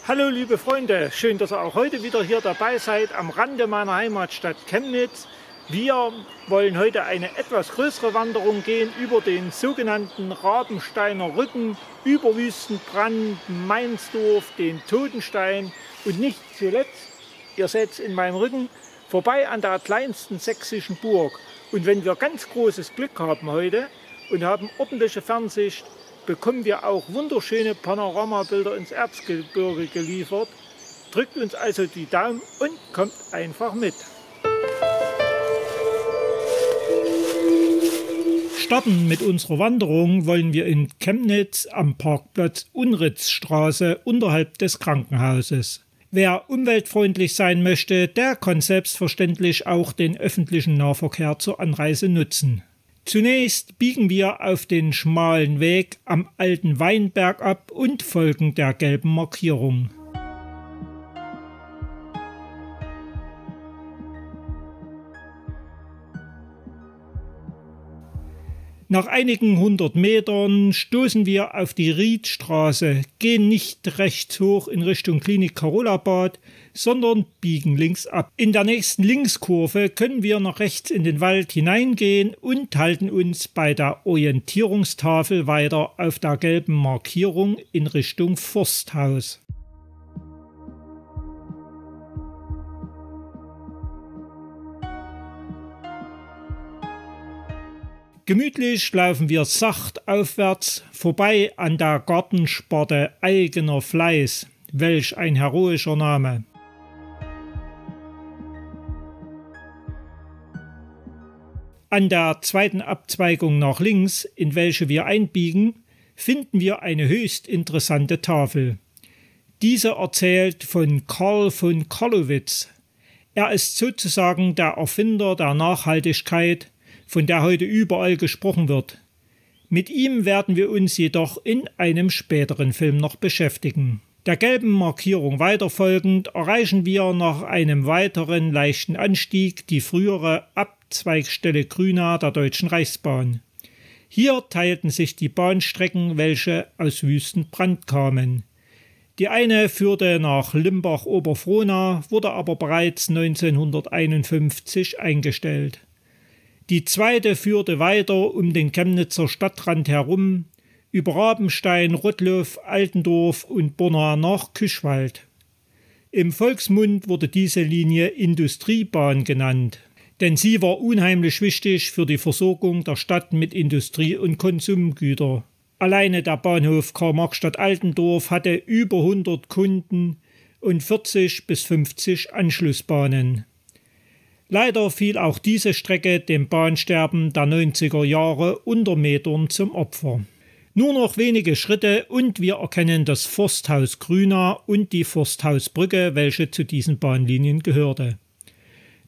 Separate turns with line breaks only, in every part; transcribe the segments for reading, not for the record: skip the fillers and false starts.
Hallo liebe Freunde, schön, dass ihr auch heute wieder hier dabei seid am Rande meiner Heimatstadt Chemnitz. Wir wollen heute eine etwas größere Wanderung gehen über den sogenannten Rabensteiner Rücken, über Wüstenbrand, Mainsdorf, den Totenstein und nicht zuletzt, ihr seht es in meinem Rücken, vorbei an der kleinsten sächsischen Burg. Und wenn wir ganz großes Glück haben heute und haben ordentliche Fernsicht, bekommen wir auch wunderschöne Panoramabilder ins Erzgebirge geliefert. Drückt uns also die Daumen und kommt einfach mit. Starten mit unserer Wanderung wollen wir in Chemnitz am Parkplatz Unritzstraße unterhalb des Krankenhauses. Wer umweltfreundlich sein möchte, der kann selbstverständlich auch den öffentlichen Nahverkehr zur Anreise nutzen. Zunächst biegen wir auf den schmalen Weg am Alten Weinberg ab und folgen der gelben Markierung. Nach einigen 100 Metern stoßen wir auf die Riedstraße, gehen nicht rechts hoch in Richtung Klinik Karolabad, sondern biegen links ab. In der nächsten Linkskurve können wir nach rechts in den Wald hineingehen und halten uns bei der Orientierungstafel weiter auf der gelben Markierung in Richtung Forsthaus. Gemütlich laufen wir sacht aufwärts, vorbei an der Gartensparte Eigener Fleiß. Welch ein heroischer Name. An der zweiten Abzweigung nach links, in welche wir einbiegen, finden wir eine höchst interessante Tafel. Diese erzählt von Karl von Carlowitz. Er ist sozusagen der Erfinder der Nachhaltigkeit, von der heute überall gesprochen wird. Mit ihm werden wir uns jedoch in einem späteren Film noch beschäftigen. Der gelben Markierung weiterfolgend erreichen wir nach einem weiteren leichten Anstieg die frühere Abzweigstelle Grünau der Deutschen Reichsbahn. Hier teilten sich die Bahnstrecken, welche aus Wüstenbrand kamen. Die eine führte nach Limbach-Oberfrohnau, wurde aber bereits 1951 eingestellt. Die zweite führte weiter um den Chemnitzer Stadtrand herum, über Rabenstein, Rottlow, Altendorf und Borna nach Küschwald. Im Volksmund wurde diese Linie Industriebahn genannt, denn sie war unheimlich wichtig für die Versorgung der Stadt mit Industrie- und Konsumgütern. Alleine der Bahnhof Karl-Marx-Stadt-Altendorf hatte über 100 Kunden und 40 bis 50 Anschlussbahnen. Leider fiel auch diese Strecke dem Bahnsterben der 90er Jahre unter Metern zum Opfer. Nur noch wenige Schritte und wir erkennen das Forsthaus Grünau und die Forsthausbrücke, welche zu diesen Bahnlinien gehörte.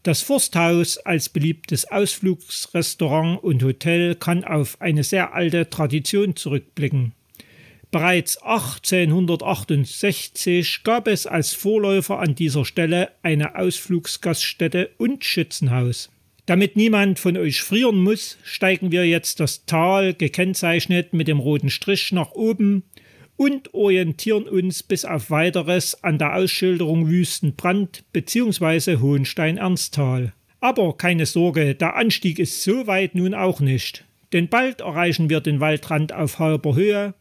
Das Forsthaus als beliebtes Ausflugsrestaurant und Hotel kann auf eine sehr alte Tradition zurückblicken. Bereits 1868 gab es als Vorläufer an dieser Stelle eine Ausflugsgaststätte und Schützenhaus. Damit niemand von euch frieren muss, steigen wir jetzt das Tal, gekennzeichnet mit dem roten Strich, nach oben und orientieren uns bis auf Weiteres an der Ausschilderung Wüstenbrand bzw. Hohenstein-Ernsthal. Aber keine Sorge, der Anstieg ist so weit nun auch nicht, denn bald erreichen wir den Waldrand auf halber Höhe,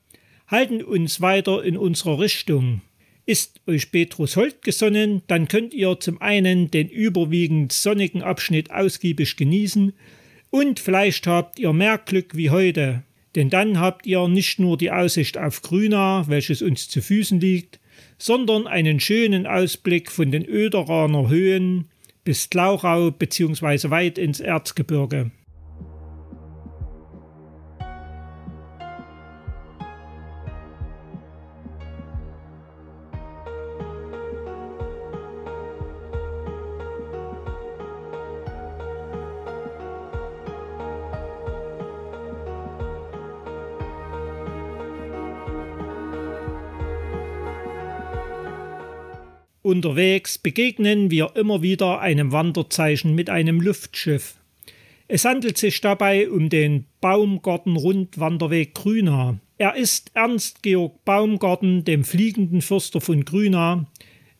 halten uns weiter in unserer Richtung. Ist euch Petrusholt gesonnen, dann könnt ihr zum einen den überwiegend sonnigen Abschnitt ausgiebig genießen und vielleicht habt ihr mehr Glück wie heute, denn dann habt ihr nicht nur die Aussicht auf Grünau, welches uns zu Füßen liegt, sondern einen schönen Ausblick von den Oederaner Höhen bis Glauchau bzw. weit ins Erzgebirge. Unterwegs begegnen wir immer wieder einem Wanderzeichen mit einem Luftschiff. Es handelt sich dabei um den Baumgarten-Rundwanderweg Grünau. Er ist Ernst Georg Baumgarten, dem fliegenden Förster von Grünau,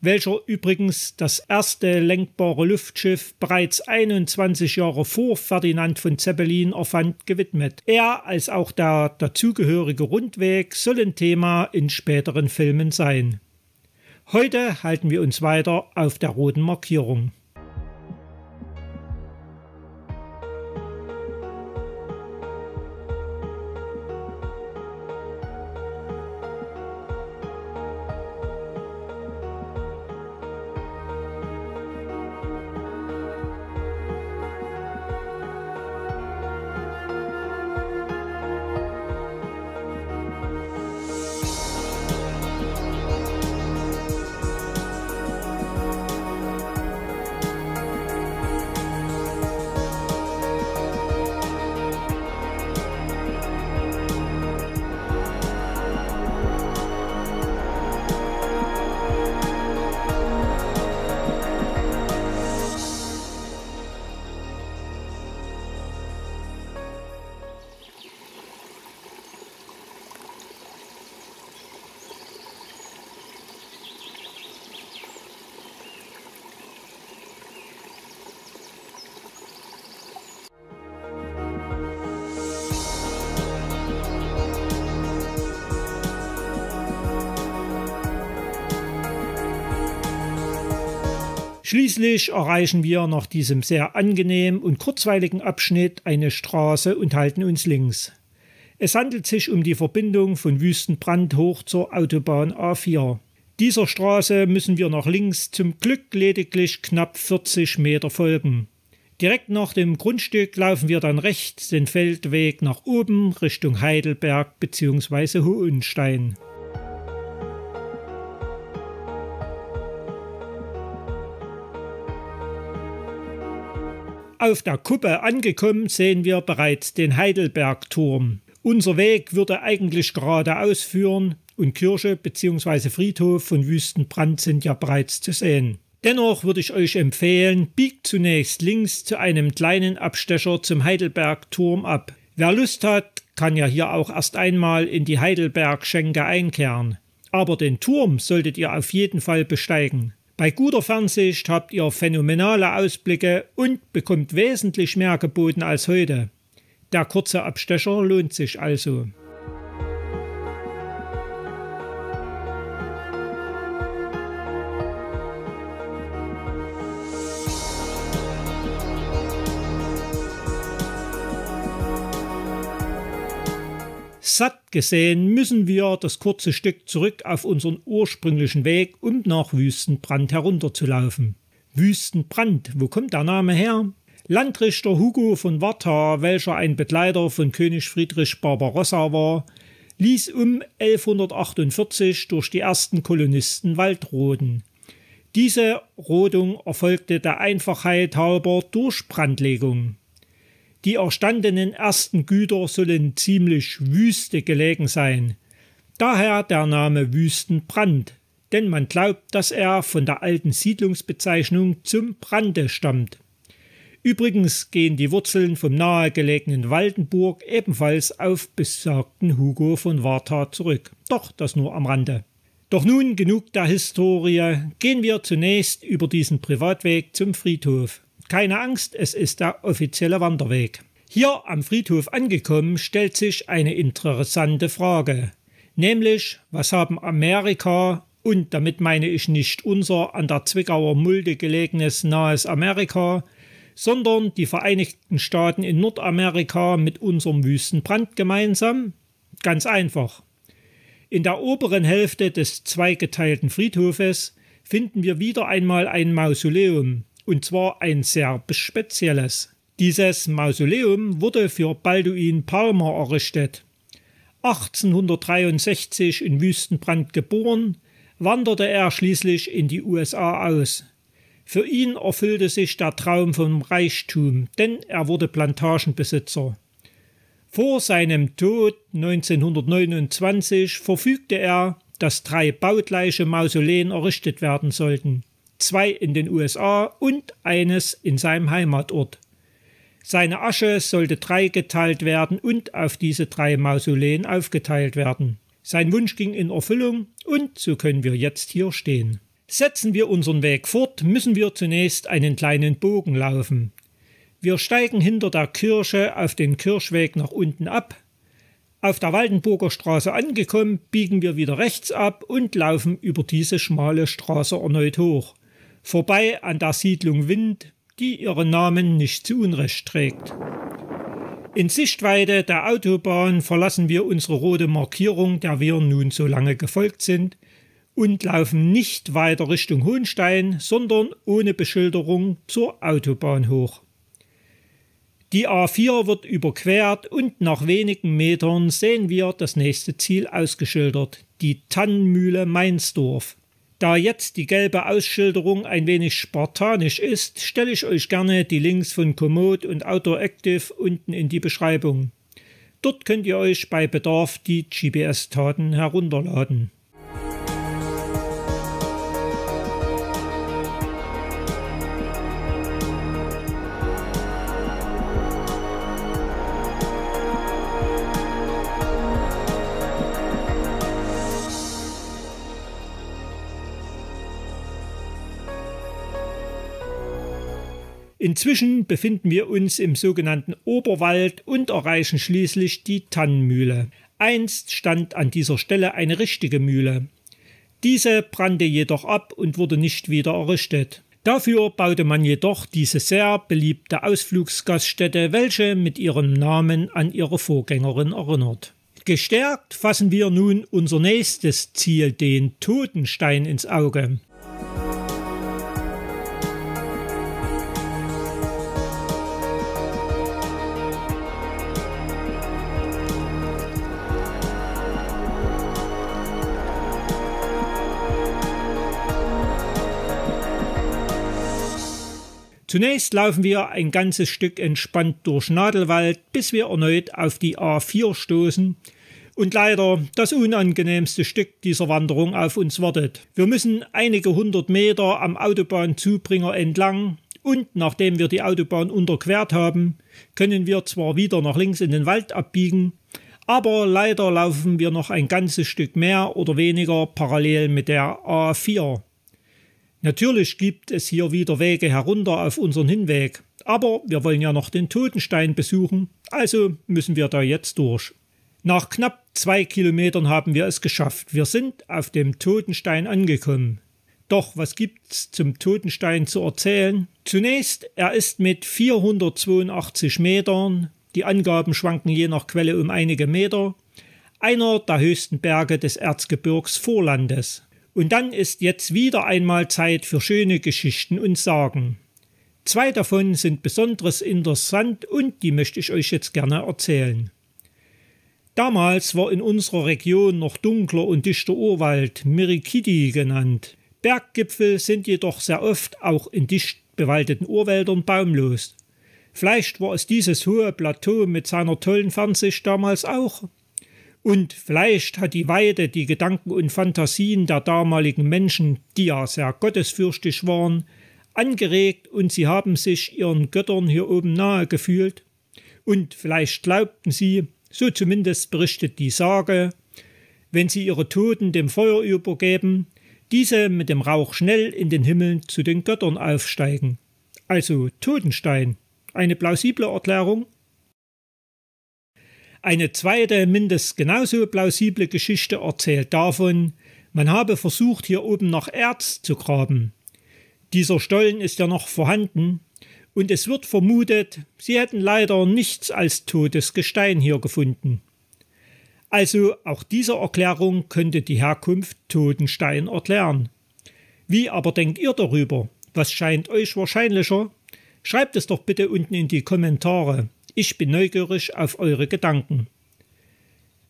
welcher übrigens das erste lenkbare Luftschiff bereits 21 Jahre vor Ferdinand von Zeppelin erfand, gewidmet. Er als auch der dazugehörige Rundweg sollen Thema in späteren Filmen sein. Heute halten wir uns weiter auf der roten Markierung. Schließlich erreichen wir nach diesem sehr angenehmen und kurzweiligen Abschnitt eine Straße und halten uns links. Es handelt sich um die Verbindung von Wüstenbrand hoch zur Autobahn A4. Dieser Straße müssen wir nach links zum Glück lediglich knapp 40 Meter folgen. Direkt nach dem Grundstück laufen wir dann rechts den Feldweg nach oben Richtung Heidelberg bzw. Hohenstein. Auf der Kuppe angekommen sehen wir bereits den Heidelbergturm. Unser Weg würde eigentlich geradeaus führen und Kirche bzw. Friedhof von Wüstenbrand sind ja bereits zu sehen. Dennoch würde ich euch empfehlen, biegt zunächst links zu einem kleinen Abstecher zum Heidelbergturm ab. Wer Lust hat, kann ja hier auch erst einmal in die Heidelberg-Schenke einkehren. Aber den Turm solltet ihr auf jeden Fall besteigen. Bei guter Fernsicht habt ihr phänomenale Ausblicke und bekommt wesentlich mehr geboten als heute. Der kurze Abstecher lohnt sich also. Satt gesehen müssen wir das kurze Stück zurück auf unseren ursprünglichen Weg, um nach Wüstenbrand herunterzulaufen. Wüstenbrand, wo kommt der Name her? Landrichter Hugo von Warta, welcher ein Begleiter von König Friedrich Barbarossa war, ließ um 1148 durch die ersten Kolonisten Wald roden. Diese Rodung erfolgte der Einfachheit halber durch Brandlegung. Die erstandenen ersten Güter sollen ziemlich wüste gelegen sein. Daher der Name Wüstenbrand, denn man glaubt, dass er von der alten Siedlungsbezeichnung zum Brande stammt. Übrigens gehen die Wurzeln vom nahegelegenen Waldenburg ebenfalls auf besagten Hugo von Warta zurück. Doch das nur am Rande. Doch nun genug der Historie, gehen wir zunächst über diesen Privatweg zum Friedhof. Keine Angst, es ist der offizielle Wanderweg. Hier am Friedhof angekommen, stellt sich eine interessante Frage. Nämlich, was haben Amerika, und damit meine ich nicht unser an der Zwickauer Mulde gelegenes nahes Amerika, sondern die Vereinigten Staaten in Nordamerika mit unserem Wüstenbrand gemeinsam? Ganz einfach. In der oberen Hälfte des zweigeteilten Friedhofes finden wir wieder einmal ein Mausoleum. Und zwar ein sehr spezielles. Dieses Mausoleum wurde für Balduin Palmer errichtet. 1863 in Wüstenbrand geboren, wanderte er schließlich in die USA aus. Für ihn erfüllte sich der Traum vom Reichtum, denn er wurde Plantagenbesitzer. Vor seinem Tod 1929 verfügte er, dass 3 baugleiche Mausoleen errichtet werden sollten. 2 in den USA und eines in seinem Heimatort. Seine Asche sollte dreigeteilt werden und auf diese 3 Mausoleen aufgeteilt werden. Sein Wunsch ging in Erfüllung und so können wir jetzt hier stehen. Setzen wir unseren Weg fort, müssen wir zunächst einen kleinen Bogen laufen. Wir steigen hinter der Kirche auf den Kirchweg nach unten ab. Auf der Waldenburger Straße angekommen, biegen wir wieder rechts ab und laufen über diese schmale Straße erneut hoch. Vorbei an der Siedlung Wind, die ihren Namen nicht zu Unrecht trägt. In Sichtweite der Autobahn verlassen wir unsere rote Markierung, der wir nun so lange gefolgt sind, und laufen nicht weiter Richtung Hohenstein, sondern ohne Beschilderung zur Autobahn hoch. Die A4 wird überquert und nach wenigen Metern sehen wir das nächste Ziel ausgeschildert, die Tannenmühle Meinsdorf. Da jetzt die gelbe Ausschilderung ein wenig spartanisch ist, stelle ich euch gerne die Links von Komoot und Outdoor Active unten in die Beschreibung. Dort könnt ihr euch bei Bedarf die GPS-Daten herunterladen. Inzwischen befinden wir uns im sogenannten Oberwald und erreichen schließlich die Tannenmühle. Einst stand an dieser Stelle eine richtige Mühle. Diese brannte jedoch ab und wurde nicht wieder errichtet. Dafür baute man jedoch diese sehr beliebte Ausflugsgaststätte, welche mit ihrem Namen an ihre Vorgängerin erinnert. Gestärkt fassen wir nun unser nächstes Ziel, den Totenstein, ins Auge. Zunächst laufen wir ein ganzes Stück entspannt durch Nadelwald, bis wir erneut auf die A4 stoßen und leider das unangenehmste Stück dieser Wanderung auf uns wartet. Wir müssen einige 100 Meter am Autobahnzubringer entlang und nachdem wir die Autobahn unterquert haben, können wir zwar wieder nach links in den Wald abbiegen, aber leider laufen wir noch ein ganzes Stück mehr oder weniger parallel mit der A4. Natürlich gibt es hier wieder Wege herunter auf unseren Hinweg, aber wir wollen ja noch den Totenstein besuchen, also müssen wir da jetzt durch. Nach knapp 2 Kilometern haben wir es geschafft. Wir sind auf dem Totenstein angekommen. Doch was gibt's zum Totenstein zu erzählen? Zunächst, er ist mit 482 Metern, die Angaben schwanken je nach Quelle um einige Meter, einer der höchsten Berge des Erzgebirgs Vorlandes. Und dann ist jetzt wieder einmal Zeit für schöne Geschichten und Sagen. 2 davon sind besonders interessant und die möchte ich euch jetzt gerne erzählen. Damals war in unserer Region noch dunkler und dichter Urwald, Mirikidi genannt. Berggipfel sind jedoch sehr oft auch in dicht bewaldeten Urwäldern baumlos. Vielleicht war es dieses hohe Plateau mit seiner tollen Fernsicht damals auch. Und vielleicht hat die Weide die Gedanken und Fantasien der damaligen Menschen, die ja sehr gottesfürchtig waren, angeregt und sie haben sich ihren Göttern hier oben nahe gefühlt. Und vielleicht glaubten sie, so zumindest berichtet die Sage, wenn sie ihre Toten dem Feuer übergeben, diese mit dem Rauch schnell in den Himmel zu den Göttern aufsteigen. Also Totenstein. Eine plausible Erklärung? Eine zweite, mindestens genauso plausible Geschichte erzählt davon, man habe versucht, hier oben nach Erz zu graben. Dieser Stollen ist ja noch vorhanden und es wird vermutet, sie hätten leider nichts als totes Gestein hier gefunden. Also auch diese Erklärung könnte die Herkunft Totenstein erklären. Wie aber denkt ihr darüber? Was scheint euch wahrscheinlicher? Schreibt es doch bitte unten in die Kommentare. Ich bin neugierig auf eure Gedanken.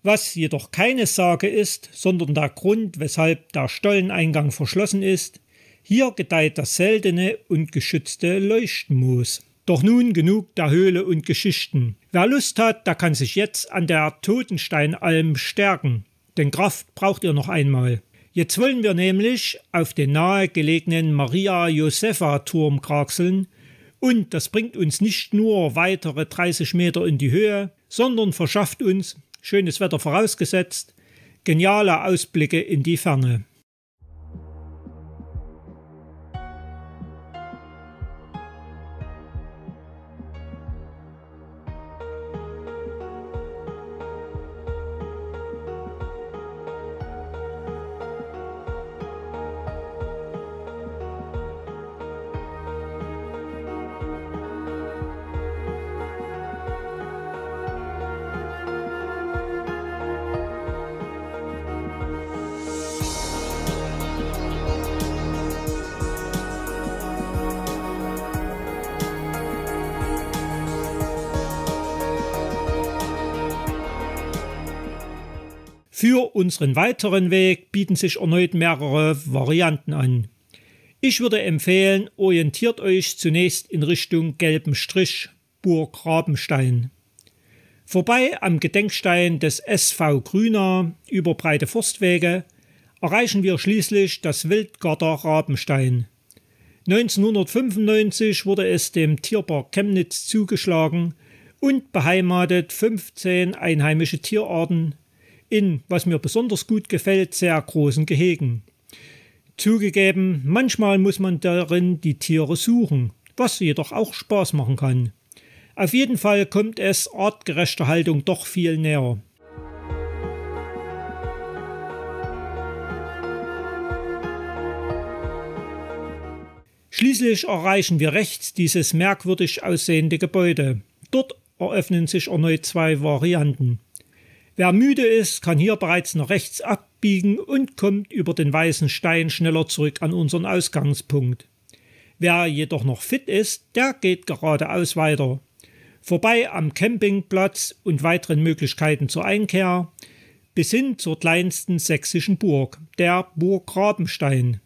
Was jedoch keine Sage ist, sondern der Grund, weshalb der Stolleneingang verschlossen ist, hier gedeiht das seltene und geschützte Leuchtmoos. Doch nun genug der Höhle und Geschichten. Wer Lust hat, der kann sich jetzt an der Totensteinalm stärken, denn Kraft braucht ihr noch einmal. Jetzt wollen wir nämlich auf den nahe gelegenen Maria-Josepha-Turm kraxeln Und das bringt uns nicht nur weitere 30 Meter in die Höhe, sondern verschafft uns, schönes Wetter vorausgesetzt, geniale Ausblicke in die Ferne. Für unseren weiteren Weg bieten sich erneut mehrere Varianten an. Ich würde empfehlen, orientiert euch zunächst in Richtung gelben Strich, Burg Rabenstein. Vorbei am Gedenkstein des SV Grüna über breite Forstwege erreichen wir schließlich das Wildgarter Rabenstein. 1995 wurde es dem Tierpark Chemnitz zugeschlagen und beheimatet 15 einheimische Tierarten in, was mir besonders gut gefällt, sehr großen Gehegen. Zugegeben, manchmal muss man darin die Tiere suchen, was jedoch auch Spaß machen kann. Auf jeden Fall kommt es artgerechter Haltung doch viel näher. Schließlich erreichen wir rechts dieses merkwürdig aussehende Gebäude. Dort eröffnen sich erneut 2 Varianten. Wer müde ist, kann hier bereits nach rechts abbiegen und kommt über den weißen Stein schneller zurück an unseren Ausgangspunkt. Wer jedoch noch fit ist, der geht geradeaus weiter. Vorbei am Campingplatz und weiteren Möglichkeiten zur Einkehr, bis hin zur kleinsten sächsischen Burg, der Burg Rabenstein.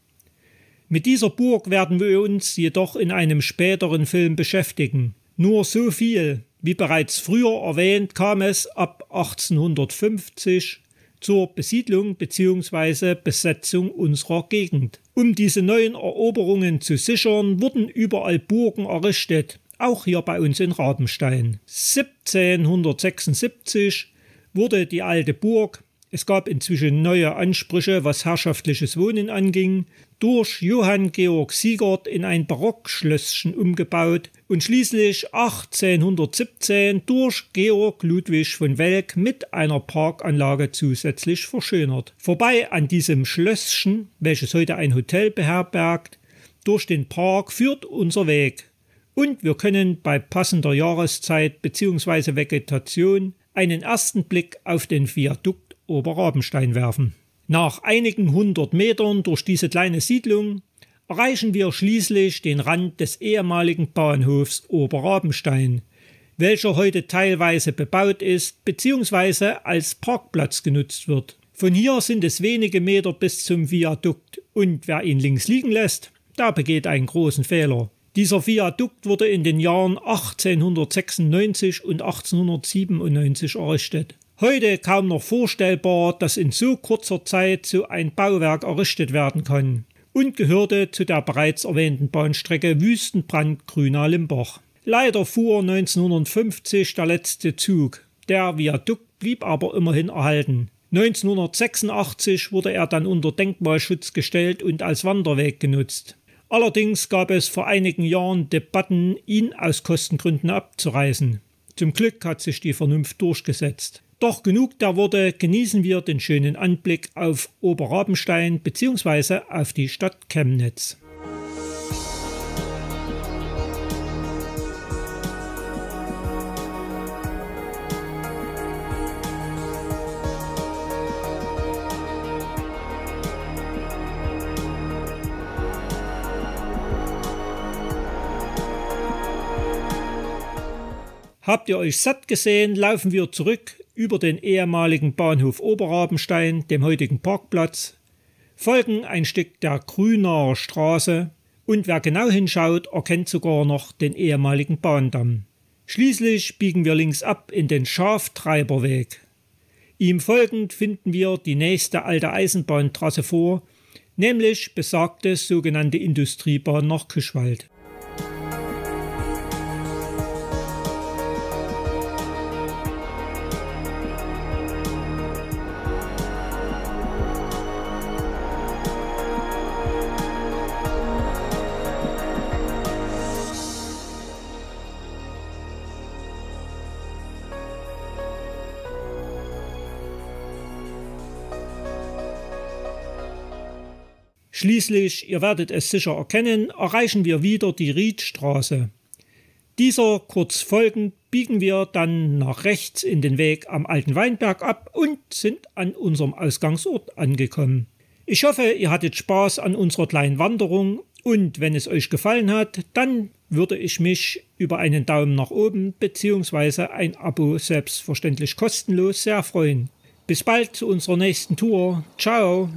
Mit dieser Burg werden wir uns jedoch in einem späteren Film beschäftigen. Nur so viel: Wie bereits früher erwähnt, kam es ab 1850 zur Besiedlung bzw. Besetzung unserer Gegend. Um diese neuen Eroberungen zu sichern, wurden überall Burgen errichtet, auch hier bei uns in Rabenstein. 1776 wurde die alte Burg, es gab inzwischen neue Ansprüche, was herrschaftliches Wohnen anging, durch Johann Georg Siegert in ein Barockschlösschen umgebaut und schließlich 1817 durch Georg Ludwig von Welk mit einer Parkanlage zusätzlich verschönert. Vorbei an diesem Schlösschen, welches heute ein Hotel beherbergt, durch den Park führt unser Weg. Und wir können bei passender Jahreszeit bzw. Vegetation einen ersten Blick auf den Viadukt Oberrabenstein werfen. Nach einigen 100 Metern durch diese kleine Siedlung erreichen wir schließlich den Rand des ehemaligen Bahnhofs Oberrabenstein, welcher heute teilweise bebaut ist bzw. als Parkplatz genutzt wird. Von hier sind es wenige Meter bis zum Viadukt und wer ihn links liegen lässt, der begeht einen großen Fehler. Dieser Viadukt wurde in den Jahren 1896 und 1897 errichtet. Heute kaum noch vorstellbar, dass in so kurzer Zeit so ein Bauwerk errichtet werden kann und gehörte zu der bereits erwähnten Bahnstrecke Wüstenbrand-Grüna-Limbach. Leider fuhr 1950 der letzte Zug. Der Viadukt blieb aber immerhin erhalten. 1986 wurde er dann unter Denkmalschutz gestellt und als Wanderweg genutzt. Allerdings gab es vor einigen Jahren Debatten, ihn aus Kostengründen abzureißen. Zum Glück hat sich die Vernunft durchgesetzt. Doch genug der Worte, genießen wir den schönen Anblick auf Oberrabenstein bzw. auf die Stadt Chemnitz. Habt ihr euch satt gesehen, laufen wir zurück über den ehemaligen Bahnhof Oberrabenstein, dem heutigen Parkplatz, folgen ein Stück der Grünaer Straße und wer genau hinschaut, erkennt sogar noch den ehemaligen Bahndamm. Schließlich biegen wir links ab in den Schaftreiberweg. Ihm folgend finden wir die nächste alte Eisenbahntrasse vor, nämlich besagte sogenannte Industriebahn nach Küschwald. Schließlich, ihr werdet es sicher erkennen, erreichen wir wieder die Riedstraße. Dieser kurz folgend biegen wir dann nach rechts in den Weg am Alten Weinberg ab und sind an unserem Ausgangsort angekommen. Ich hoffe, ihr hattet Spaß an unserer kleinen Wanderung und wenn es euch gefallen hat, dann würde ich mich über einen Daumen nach oben bzw. ein Abo selbstverständlich kostenlos sehr freuen. Bis bald zu unserer nächsten Tour. Ciao!